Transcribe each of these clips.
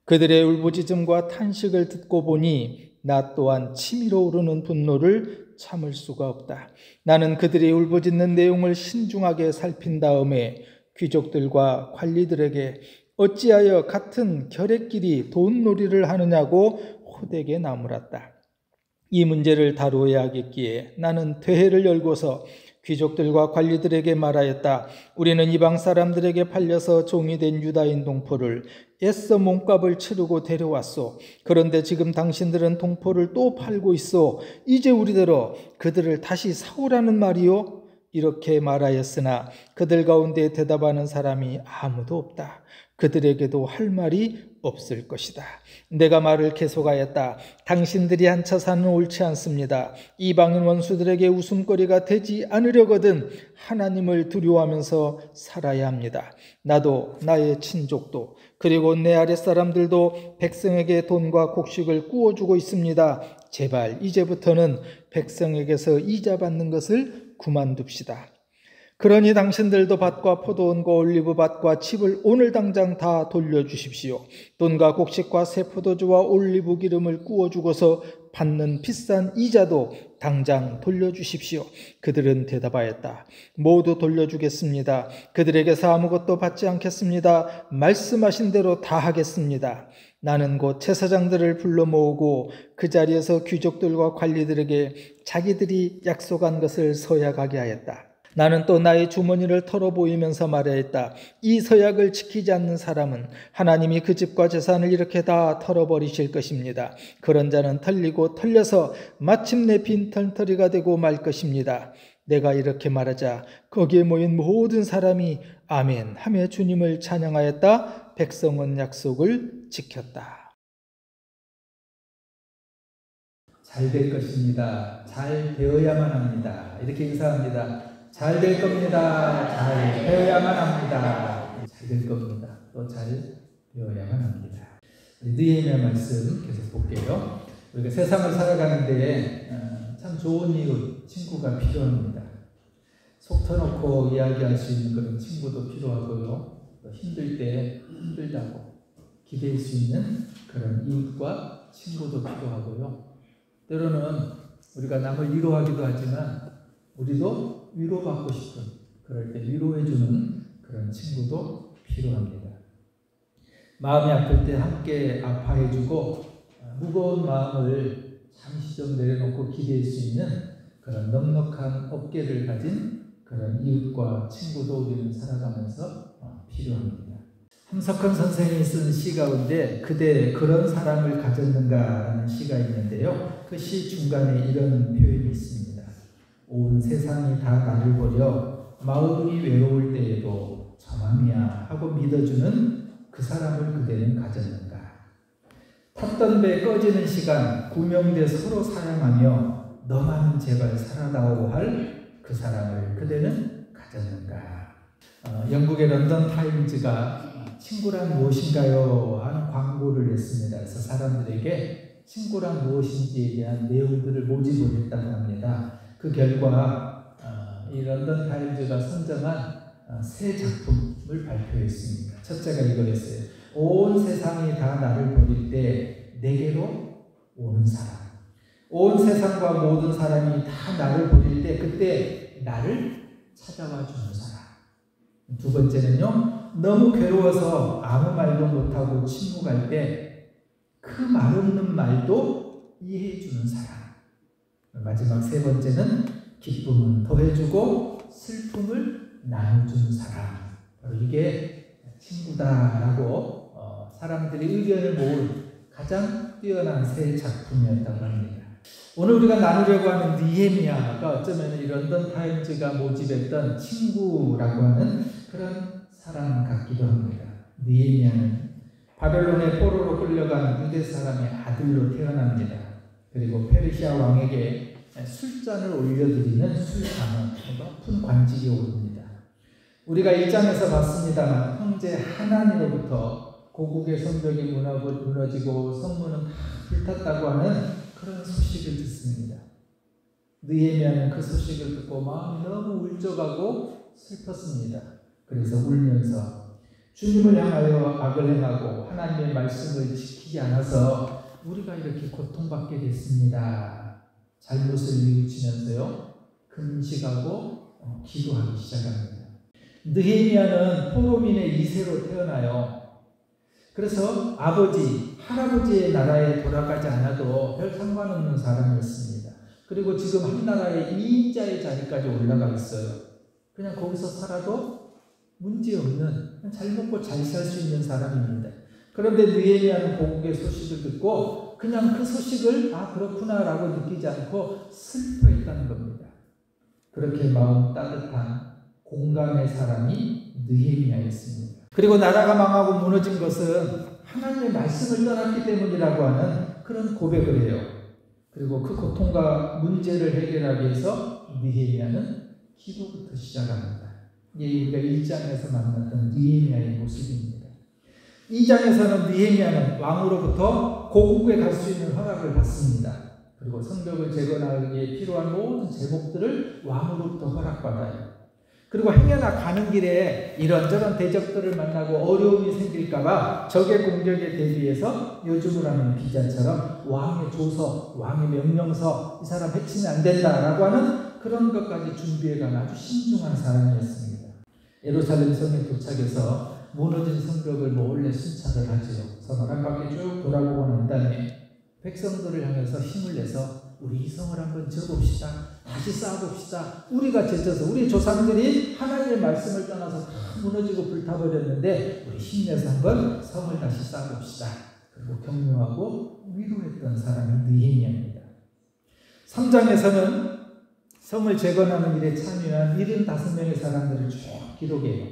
그들의 울부짖음과 탄식을 듣고 보니 나 또한 치밀어 오르는 분노를 참을 수가 없다. 나는 그들이 울부짖는 내용을 신중하게 살핀 다음에 귀족들과 관리들에게 어찌하여 같은 결핵끼리 돈놀이를 하느냐고 호되게 나무랐다. 이 문제를 다루어야 하겠기에 나는 퇴회를 열고서 귀족들과 관리들에게 말하였다. 우리는 이방 사람들에게 팔려서 종이 된 유다인 동포를 애써 몸값을 치르고 데려왔소. 그런데 지금 당신들은 동포를 또 팔고 있어. 이제 우리더러 그들을 다시 사오라는 말이요? 이렇게 말하였으나 그들 가운데 대답하는 사람이 아무도 없다. 그들에게도 할 말이 없을 것이다. 내가 말을 계속하였다. 당신들이 한 차사는 옳지 않습니다. 이방인 원수들에게 웃음거리가 되지 않으려거든 하나님을 두려워하면서 살아야 합니다. 나도 나의 친족도 그리고 내 아랫사람들도 백성에게 돈과 곡식을 구워주고 있습니다. 제발 이제부터는 백성에게서 이자 받는 것을 그만둡시다. 그러니 당신들도 밭과 포도원과 올리브밭과 칩을 오늘 당장 다 돌려주십시오. 돈과 곡식과 새 포도주와 올리브 기름을 구워주고서 받는 비싼 이자도 당장 돌려주십시오. 그들은 대답하였다. 모두 돌려주겠습니다. 그들에게서 아무것도 받지 않겠습니다. 말씀하신 대로 다 하겠습니다. 나는 곧 제사장들을 불러 모으고 그 자리에서 귀족들과 관리들에게 자기들이 약속한 것을 서약하게 하였다. 나는 또 나의 주머니를 털어보이면서 말하였다. 이 서약을 지키지 않는 사람은 하나님이 그 집과 재산을 이렇게 다 털어버리실 것입니다. 그런 자는 털리고 털려서 마침내 빈털터리가 되고 말 것입니다. 내가 이렇게 말하자 거기에 모인 모든 사람이 아멘 하며 주님을 찬양하였다. 백성은 약속을 지켰다. 잘 될 것입니다. 잘 되어야만 합니다. 이렇게 인사합니다. 잘 될 겁니다. 잘 되어야만 합니다. 잘 될 겁니다. 또 잘 되어야만 합니다. 느헤미야 말씀 계속 볼게요. 우리가 세상을 살아가는데 참 좋은 이웃, 친구가 필요합니다. 속 터놓고 이야기할 수 있는 그런 친구도 필요하고요. 또 힘들 때 힘들다고 기댈 수 있는 그런 이웃과 친구도 필요하고요. 때로는 우리가 남을 위로하기도 하지만 우리도 위로받고 싶은, 그럴 때 위로해주는 그런 친구도 필요합니다. 마음이 아플 때 함께 아파해주고 무거운 마음을 잠시 좀 내려놓고 기댈 수 있는 그런 넉넉한 어깨를 가진 그런 이웃과 친구도 우리는 살아가면서 필요합니다. 함석헌 선생이 쓴 시 가운데 그대 그런 사랑을 가졌는가라는 시가 있는데요. 그 시 중간에 이런 표현이 있습니다. 온 세상이 다 나를 버려 마음이 외로울 때에도 저맘이야 하고 믿어주는 그 사람을 그대는 가졌는가. 탔던 배 꺼지는 시간 구명대 서로 사랑하며 너만은 제발 살아다오 할 그 사람을 그대는 가졌는가. 영국의 런던 타임즈가 친구란 무엇인가요? 하는 광고를 냈습니다. 그래서 사람들에게 친구란 무엇인지에 대한 내용들을 모집을 했다고 합니다. 그 결과 이 런던 타임즈가 선정한 새 작품을 발표했습니다. 첫째가 이거였어요. 온 세상이 다 나를 버릴 때 내게로 오는 사람. 온 세상과 모든 사람이 다 나를 버릴 때 그때 나를 찾아와 주는 사람. 두 번째는요. 너무 괴로워서 아무 말도 못하고 침묵할 때 그 말없는 말도 이해해 주는 사람. 마지막 세 번째는 기쁨은 더해주고 슬픔을 나눠주는 사람. 바로 이게 친구다라고 사람들이 의견을 모은 가장 뛰어난 새 작품이었다고 합니다. 오늘 우리가 나누려고 하는 느헤미야가 어쩌면 이 런던 타임즈가 모집했던 친구라고 하는 그런 사람 같기도 합니다. 느헤미야는 바벨론의 포로로 끌려간 유대 사람의 아들로 태어납니다. 그리고 페르시아 왕에게 술잔을 올려드리는 술상은 높은 관직에 오릅니다. 우리가 1장에서 봤습니다만 형제 하나님으로부터 고국의 성벽이 무너지고 성문은 다 불탔다고 하는 그런 소식을 듣습니다. 느헤미야는 그 소식을 듣고 마음이 너무 울적하고 슬펐습니다. 그래서 울면서 주님을 향하여 악을 행하고 하나님의 말씀을 지키지 않아서 우리가 이렇게 고통받게 됐습니다. 잘못을 뉘우치면서요, 금식하고 기도하기 시작합니다. 느헤미야는 포로민의 2세로 태어나요. 그래서 아버지, 할아버지의 나라에 돌아가지 않아도 별 상관없는 사람이었습니다. 그리고 지금 한 나라의 2인자의 자리까지 올라가 있어요. 그냥 거기서 살아도 문제없는, 잘 먹고 잘 살 수 있는 사람입니다. 그런데 느헤미야는 고국의 소식을 듣고 그냥 그 소식을 그렇구나 라고 느끼지 않고 슬퍼했다는 겁니다. 그렇게 마음 따뜻한 공감의 사람이 느헤미야였습니다. 그리고 나라가 망하고 무너진 것은 하나님의 말씀을 떠났기 때문이라고 하는 그런 고백을 해요. 그리고 그 고통과 문제를 해결하기 위해서 느헤미야는 기도부터 시작합니다. 이게 우리가 1장에서 만났던 느헤미야의 모습입니다. 2장에서는 느헤미야는 왕으로부터 고국에 갈 수 있는 허락을 받습니다. 그리고 성벽을 재건하기에 필요한 모든 제목들을 왕으로부터 허락받아요. 그리고 행여나 가는 길에 이런저런 대적들을 만나고 어려움이 생길까봐 적의 공격에 대비해서 요즘으로 하는 비자처럼 왕의 조서, 왕의 명령서, 이 사람 해치면 안 된다라고 하는 그런 것까지 준비해가는 아주 신중한 사람이었습니다. 예루살렘 성에 도착해서 무너진 성벽을 몰래 순찰을 하지요. 성 안팎에 쭉 돌아보고 난 다음에 백성들을 향해서 힘을 내서 우리 이 성을 한번 지어봅시다. 다시 쌓아봅시다. 우리가 지어서 우리 조상들이 하나님의 말씀을 떠나서 다 무너지고 불타버렸는데 우리 힘내서 한번 성을 다시 쌓아봅시다. 그리고 격려하고 위로했던 사람이 느헤미야입니다. 3장에서는 성을 재건하는 일에 참여한 75명의 사람들을 쭉 기록해요.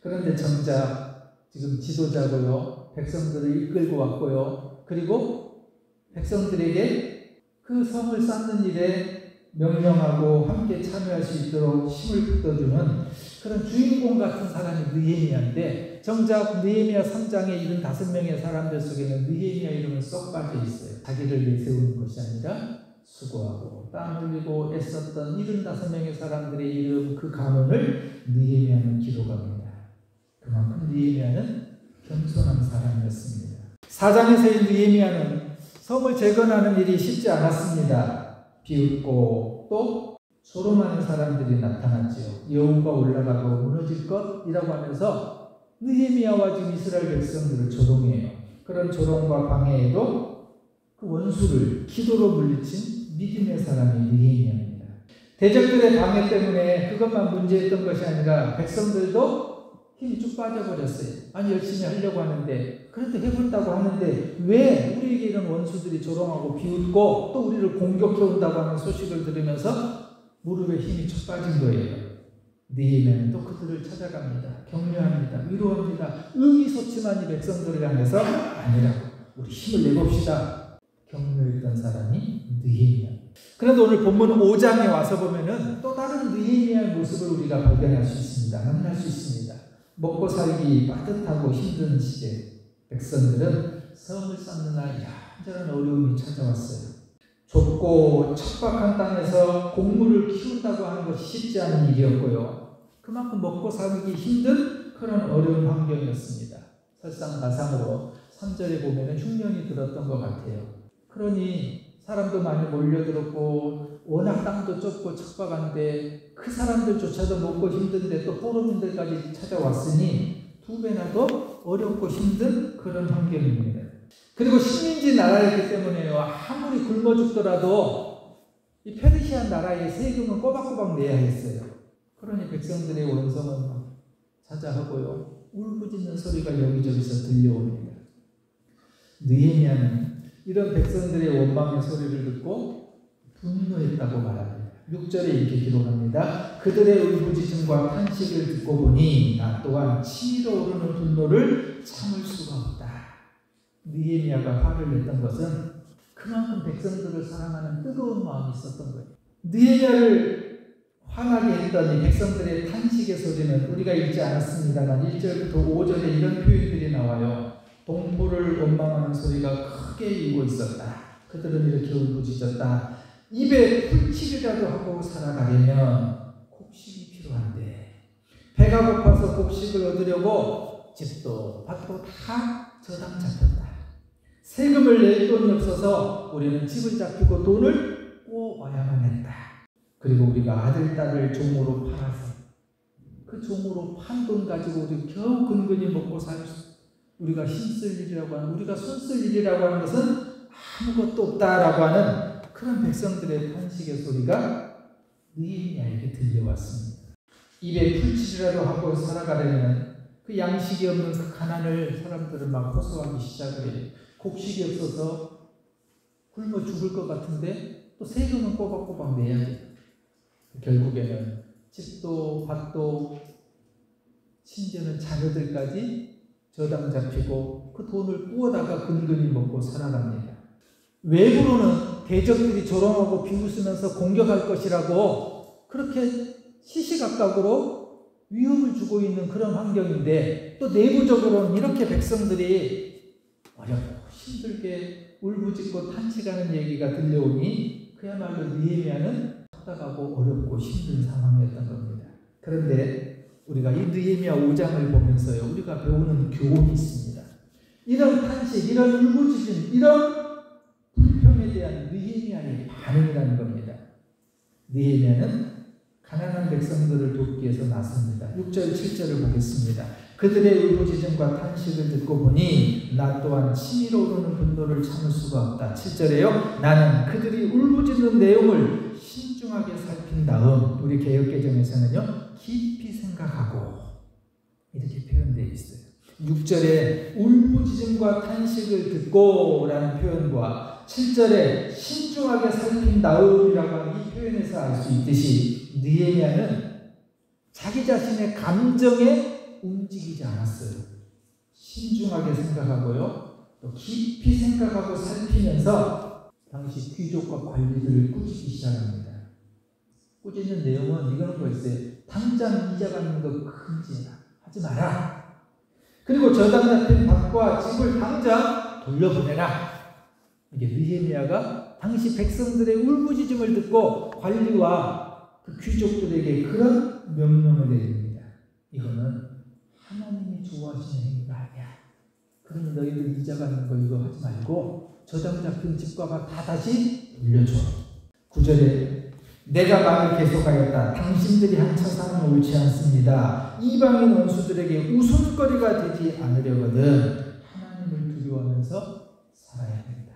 그런데 정작 지금 지도자고요, 백성들을 이끌고 왔고요, 그리고 백성들에게 그 성을 쌓는 일에 명령하고 함께 참여할 수 있도록 힘을 북돋우는 그런 주인공 같은 사람이 느헤미야인데, 정작 느헤미야 3장의 75명의 사람들 속에는 느헤미야 이름은 쏙 빠져 있어요. 자기를 내세우는 것이 아니라 수고하고 땀 흘리고 애썼던 75명의 사람들의 이름, 그 가문을 느헤미야는 기록합니다. 그만큼 느헤미야는 겸손한 사람이었습니다. 4장에서의 느헤미야는 성을 재건하는 일이 쉽지 않았습니다. 비웃고 또 조롱하는 사람들이 나타났지요. 여우가 올라가고 무너질 것이라고 하면서 느헤미야와 지금 이스라엘 백성들을 조롱해요. 그런 조롱과 방해에도 그 원수를 기도로 물리친 믿음의 사람이 느헤미야입니다. 대적들의 방해 때문에 그것만 문제였던 것이 아니라 백성들도 힘이 쭉 빠져버렸어요. 아니 열심히 하려고 하는데, 그래도 해본다고 하는데 왜 우리에게 이런 원수들이 조롱하고 비웃고 또 우리를 공격해온다고 하는 소식을 들으면서 무릎에 힘이 쭉 빠진 거예요. 느헤미야는 또 그들을 찾아갑니다. 격려합니다. 위로합니다. 의기소침한 이 백성들을 향해서 아니라고, 우리 힘을 내봅시다. 격려했던 사람이 느헤미야. 그런데 오늘 본문 5장에 와서 보면은 또 다른 느헤미야의 모습을 우리가 발견할 수 있습니다. 만날 수 있습니다. 먹고 살기 빠듯하고 힘든 시대, 백성들은 성을 쌓느라 이런저런 어려움이 찾아왔어요. 좁고 척박한 땅에서 곡물을 키운다고 하는 것이 쉽지 않은 일이었고요. 그만큼 먹고 살기 힘든 그런 어려운 환경이었습니다. 설상가상으로 3절에 보면 흉년이 들었던 것 같아요. 그러니 사람도 많이 몰려들었고 워낙 땅도 좁고 척박한데 그 사람들조차도 먹고 힘든데 또 포로민들까지 찾아왔으니 두 배나 더 어렵고 힘든 그런 환경입니다. 그리고 식민지 나라였기 때문에요. 아무리 굶어 죽더라도 이 페르시아 나라의 세금은 꼬박꼬박 내야 했어요. 그러니 백성들의 원성은 자자하고요. 울부짖는 소리가 여기저기서 들려옵니다. 느헤미야는 이런 백성들의 원망의 소리를 듣고 분노했다고 말합니다. 6절에 이렇게 기록합니다. 그들의 울부짖음과 탄식을 듣고 보니 나 또한 치밀어 오르는 분노를 참을 수가 없다. 느헤미야가 화를 냈던 것은 그만큼 백성들을 사랑하는 뜨거운 마음이 있었던 거예요. 느헤미야를 화나게 했던 이 백성들의 탄식의 소리는 우리가 읽지 않았습니다만 1절부터 5절에 이런 표현들이 나와요. 동포를 원망하는 소리가 크게 일고 있었다. 그들은 이렇게 울부짖었다. 입에 풀칠이라도 하고 살아가려면 곡식이 필요한데, 배가 고파서 곡식을 얻으려고 집도 밭도 다 저당 잡혔다. 세금을 낼 돈이 없어서 우리는 집을 잡히고 돈을 꾸어와야만 했다. 그리고 우리가 아들, 딸을 종으로 팔아서 그 종으로 판 돈 가지고 우리 겨우 근근히 먹고 살수, 우리가 힘쓸 일이라고 하는, 우리가 손쓸 일이라고 하는 것은 아무것도 없다라고 하는 그런 백성들의 탄식의 소리가 느헤미야에게 들려왔습니다. 입에 풀칠이라도 하고 살아가려면 그 양식이 없는 그 가난을 사람들은 막 호소하기 시작을 해요. 곡식이 없어서 굶어 죽을 것 같은데 또 세금은 꼬박꼬박 내야 돼요. 결국에는 집도 밭도 심지어는 자녀들까지 저당 잡히고 그 돈을 꾸어다가 근근히 먹고 살아갑니다. 외부로는 대적들이 조롱하고 비웃으면서 공격할 것이라고 그렇게 시시각각으로 위협을 주고 있는 그런 환경인데, 또 내부적으로는 이렇게 백성들이 어렵고 힘들게 울부짖고 탄식하는 얘기가 들려오니 그야말로 느헤미야는 답답하고 어렵고 힘든 상황이었던 겁니다. 그런데 우리가 이 느헤미야 5장을 보면서요, 우리가 배우는 교훈이 있습니다. 이런 탄식, 이런 울부짖음, 이런 불평에 대한 느헤미야의 반응이라는 겁니다. 느헤미야는 가난한 백성들을 돕기 위해서 나섭니다. 6절, 7절을 보겠습니다. 그들의 울부짖음과 탄식을 듣고 보니 나 또한 치밀어 오르는 분노를 참을 수가 없다. 7절에요. 나는 그들이 울부짖는 내용을 신중하게 살핀 다음, 우리 개역개정에서는요, 깊이 생각하고 이렇게 표현되어 있어요. 6절에 울부짖음과 탄식을 듣고 라는 표현과 7절에 신중하게 살핀 다음이라고 하는 이 표현에서 알 수 있듯이 느헤미야는 자기 자신의 감정에 움직이지 않았어요. 신중하게 생각하고요, 또 깊이 생각하고 살피면서 당시 귀족과 관리들을 꾸짖기 시작합니다. 꾸짖는 내용은 이거는 거였어요. 당장 이자 받는 거 금지해라. 하지 마라. 그리고 저당 잡힌 밭과 집을 당장 돌려보내라. 이게 느헤미야가 당시 백성들의 울부짖음을 듣고 관리와 그 귀족들에게 그런 명령을 내립니다. 이거는 하나님이 좋아하시는 행위가 아니야. 그러면 너희들 이자 받는 거 이거 하지 말고 저당 잡힌 집과 밭 다 다시 돌려줘. 9절에 내가 말을 계속하였다. 당신들이 한 처사는 옳지 않습니다. 이방인 원수들에게 웃음거리가 되지 않으려거든 하나님을 두려워하면서 살아야 된다.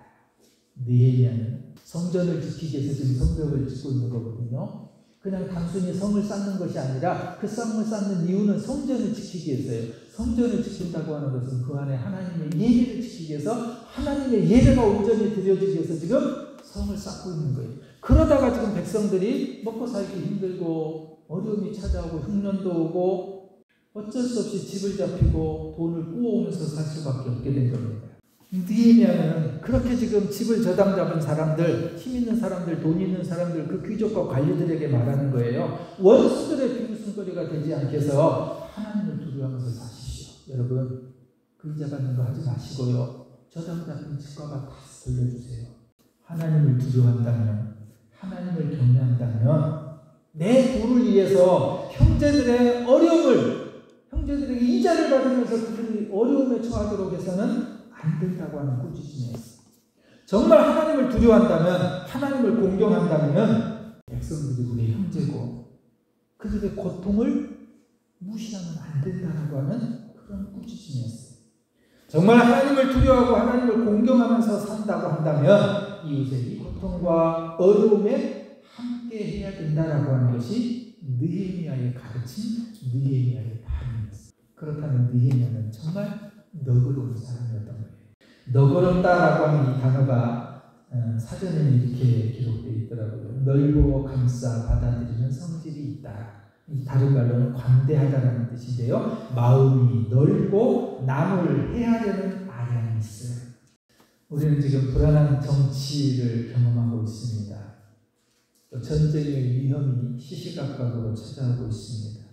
느헤미야는 성전을 지키기 위해서 지금 성벽을 짓고 있는 거거든요. 그냥 단순히 성을 쌓는 것이 아니라 그 성을 쌓는 이유는 성전을 지키기 위해서예요. 성전을 지킨다고 하는 것은 그 안에 하나님의 예배를 지키기 위해서, 하나님의 예배가 온전히 드려지기 위해서 지금 성을 쌓고 있는 거예요. 그러다가 지금 백성들이 먹고 살기 힘들고 어려움이 찾아오고 흉년도 오고 어쩔 수 없이 집을 잡히고 돈을 꾸어오면서 살 수밖에 없게 된 겁니다. 느헤미야는 그렇게 지금 집을 저당 잡은 사람들, 힘 있는 사람들, 돈 있는 사람들, 그 귀족과 관리들에게 말하는 거예요. 원수들의 비웃음거리가 되지 않게 해서 하나님을 두려워하면서 사십시오. 여러분, 그 이자 받는 거 하지 마시고요, 저당 잡힌 집과 다 돌려주세요. 하나님을 두려워한다면, 하나님을 경외한다면 내 도를 위해서 형제들의 어려움을, 형제들에게 이자를 받으면서 그들이 어려움에 처하도록 해서는 안 된다고 하는 꾸짖음이었어요. 정말 하나님을 두려워한다면, 하나님을 공경한다면 백성들이 우리의 형제고 그들의 고통을 무시하면 안 된다고 하는 그런 꾸짖음이었어요. 정말 하나님을 두려워하고 하나님을 공경하면서 산다고 한다면 이웃의 이 고통과 어려움에 함께 해야 된다라고 하는 것이 느헤미야의 가르침, 느헤미야의 반응이었어요. 그렇다면 느헤미야는 정말 너그러운 사람이었던 거예요. 너그럽다라고 하는 이 단어가 사전에 이렇게 기록되어 있더라고요. 넓고 감싸 받아들이는 성질이 있다. 다른 말로는 관대하다라는 뜻인데요, 마음이 넓고 남을 헤아려는 아량이 있어요. 우리는 지금 불안한 정치를 경험하고 있습니다. 또 전쟁의 위험이 시시각각으로 찾아오고 있습니다.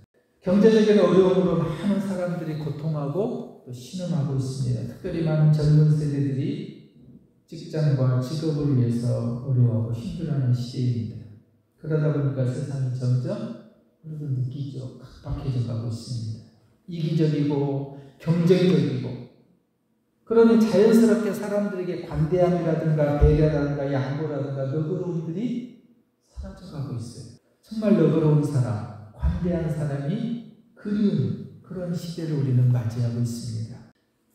경제적인 어려움으로 많은 사람들이 고통하고 또 신음하고 있습니다. 특별히 많은 젊은 세대들이 직장과 직업을 위해서 어려워하고 힘들어하는 시대입니다. 그러다 보니까 세상이 점점 우리도 느끼죠. 각박해져 가고 있습니다. 이기적이고 경쟁적이고, 그러니 자연스럽게 사람들에게 관대함이라든가 배려라든가 양보라든가 너그러움들이 사라져가고 있어요. 정말 너그러운 사람, 관대한 사람이 그리운 그런 시대를 우리는 맞이하고 있습니다.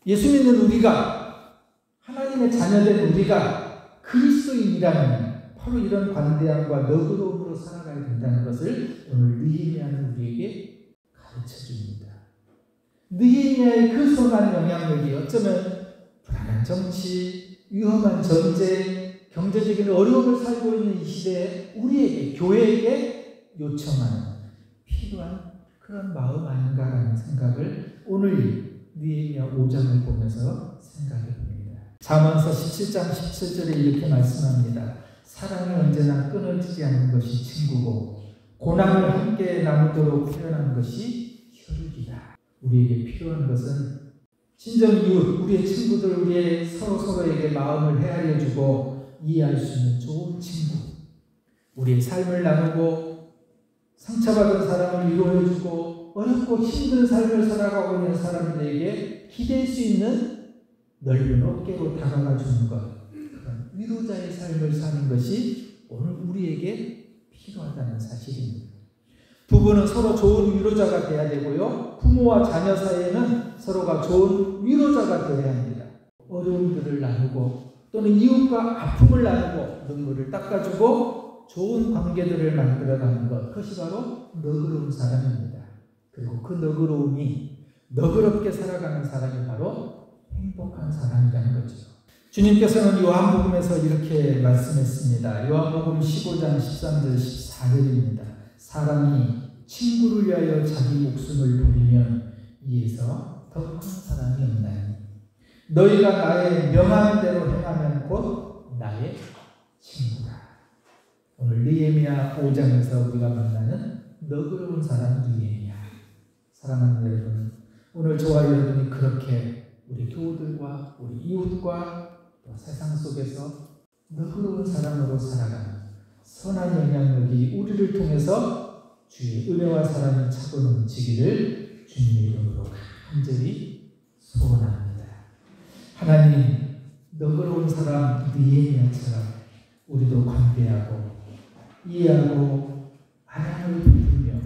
예수 믿는 우리가, 하나님의 자녀된 우리가 그리스도인이라면 바로 이런 관대함과 너그러움으로 살아가야 된다는 것을 오늘 느헤미야는 우리에게 가르쳐줍니다. 느헤미야의 그 선한 영향력이 어쩌면 불안한 정치, 위험한 전쟁, 경제적인 어려움을 살고 있는 이 시대에 우리에게, 교회에게 요청하는 필요한 그런 마음 아닌가라는 생각을 오늘 느헤미야 5장을 보면서 생각해 봅니다. 잠언서 17장 17절에 이렇게 말씀합니다. 사랑이 언제나 끊어지지 않는 것이 친구고 고난을 함께 나누도록 표현한 것이 혈육이다. 우리에게 필요한 것은 친정 이웃, 우리의 친구들, 우리의 서로에게 마음을 헤아려주고 이해할 수 있는 좋은 친구, 우리의 삶을 나누고 상처받은 사람을 위로해주고 어렵고 힘든 삶을 살아가고 있는 사람들에게 기댈 수 있는 넓은 어깨로 다가가 주는 것, 그런 위로자의 삶을 사는 것이 오늘 우리에게 필요하다는 사실입니다. 부부는 서로 좋은 위로자가 되어야 되고요. 부모와 자녀 사이에는 서로가 좋은 위로자가 되어야 합니다. 어려움들을 나누고 또는 이웃과 아픔을 나누고 눈물을 닦아주고 좋은 관계들을 만들어가는 것, 그것이 바로 너그러운 사람입니다. 그리고 그 너그러움이, 너그럽게 살아가는 사람이 바로 행복한 사람이라는 거죠. 주님께서는 요한복음에서 이렇게 말씀했습니다. 요한복음 15장 13절 14절입니다. 사람이 친구를 위하여 자기 목숨을 버리면 이에서 더 큰 사랑이 없나니 너희가 나의 명한 대로 행하면 곧 나의 친구라. 오늘 느헤미야 5장에서 우리가 만나는 너그러운 사람 느헤미야. 사랑하는 여러분, 오늘 저와 여러분이 그렇게 우리 교우들과 우리 이웃과 또 세상 속에서 너그러운 사람으로 살아가는 선한 영향력이 우리를 통해서 주의 은혜와 사랑이 차고 넘치기를 주님의 이름으로 간절히 소원합니다. 하나님, 너그러운 사람 느헤미야처럼 우리도 관대하고 이해하고 아량을 베풀며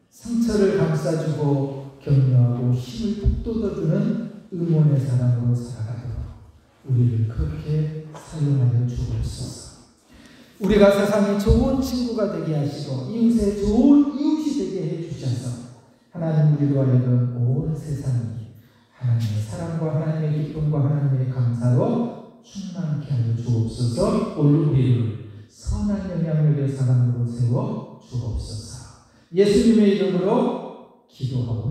상처를 감싸주고 격려하고 힘을 북돋아주는 응원의 사람으로 살아가도록 우리를 그렇게 사용하여 주옵소서. 우리가 세상에 좋은 친구가 되게 하시고 이웃의 좋은 이웃이 되게 해주셔서 하나님 우리로 하여금 온 세상이 하나님의 사랑과 하나님의 기쁨과 하나님의 감사로 충만케 하여 주옵소서. 오늘 우리를 선한 영향력의 사람으로 세워 주옵소서. 예수님의 이름으로 기도하옵소서.